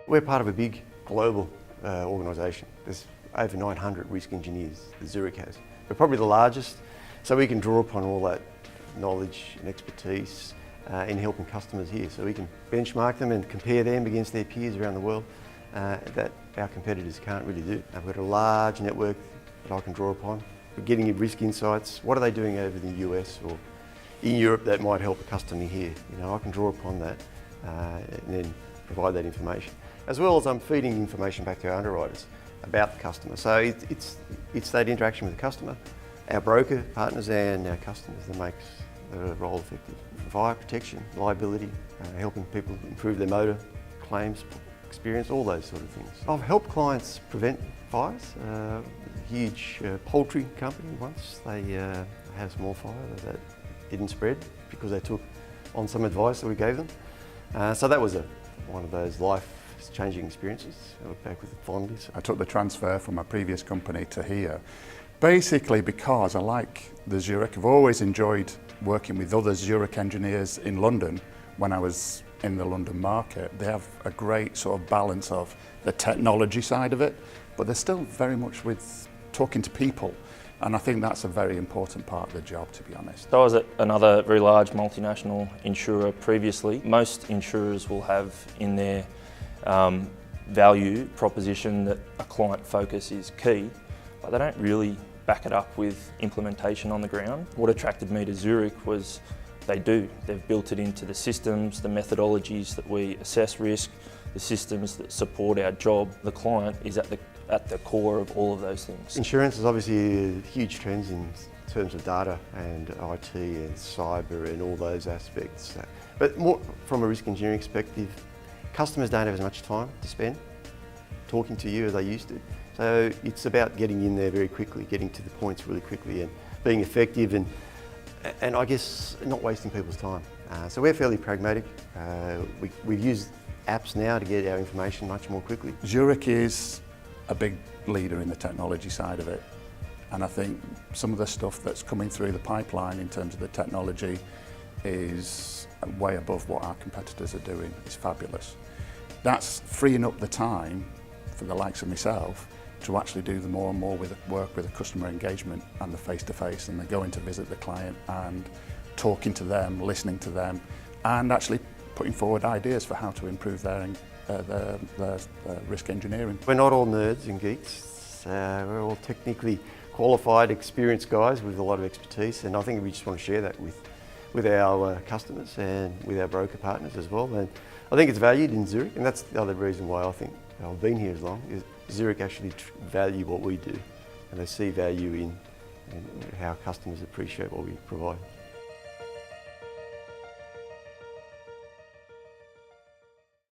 We're part of a big global organisation. There's over 900 risk engineers that Zurich has. We're probably the largest, so we can draw upon all that knowledge and expertise in helping customers here. So we can benchmark them and compare them against their peers around the world that our competitors can't really do. I've got a large network that I can draw upon. We're getting risk insights. What are they doing over in the US or in Europe that might help a customer here? I can draw upon that and then provide that information. As well as I'm feeding information back to our underwriters about the customer. So it's that interaction with the customer, our broker partners and our customers that makes the role effective. Fire protection, liability, helping people improve their motor, claims experience, all those sort of things. I've helped clients prevent fires. Huge poultry company once, they had a small fire that didn't spread because they took on some advice that we gave them. So that was one of those life-changing experiences. I look back with fondly. I took the transfer from my previous company to here, basically because I like the Zurich. I've always enjoyed working with other Zurich engineers in London when I was in the London market. They have a great sort of balance of the technology side of it, but they're still very much with talking to people. And I think that's a very important part of the job, to be honest. So I was at another very large multinational insurer previously. Most insurers will have in their value proposition that a client focus is key, but they don't really back it up with implementation on the ground. What attracted me to Zurich was they do. They've built it into the systems, the methodologies that we assess risk, the systems that support our job. The client is at the core of all of those things. Insurance is obviously a huge trend in terms of data and IT and cyber and all those aspects. But more from a risk engineering perspective, customers don't have as much time to spend talking to you as they used to. So it's about getting in there very quickly, getting to the points really quickly and being effective and I guess not wasting people's time. So we're fairly pragmatic. We use apps now to get our information much more quickly. Zurich is a big leader in the technology side of it, and I think some of the stuff that's coming through the pipeline in terms of the technology is way above what our competitors are doing. It's fabulous. That's freeing up the time for the likes of myself to actually do the more and more work with the customer engagement and the face-to-face, and they're going to visit the client and talking to them, listening to them, and actually putting forward ideas for how to improve their risk engineering. We're not all nerds and geeks. We're all technically qualified, experienced guys with a lot of expertise, and I think we just want to share that with our customers and with our broker partners as well. And I think it's valued in Zurich, and that's the other reason why I think I've been here as long, is Zurich actually value what we do, and they see value in how customers appreciate what we provide.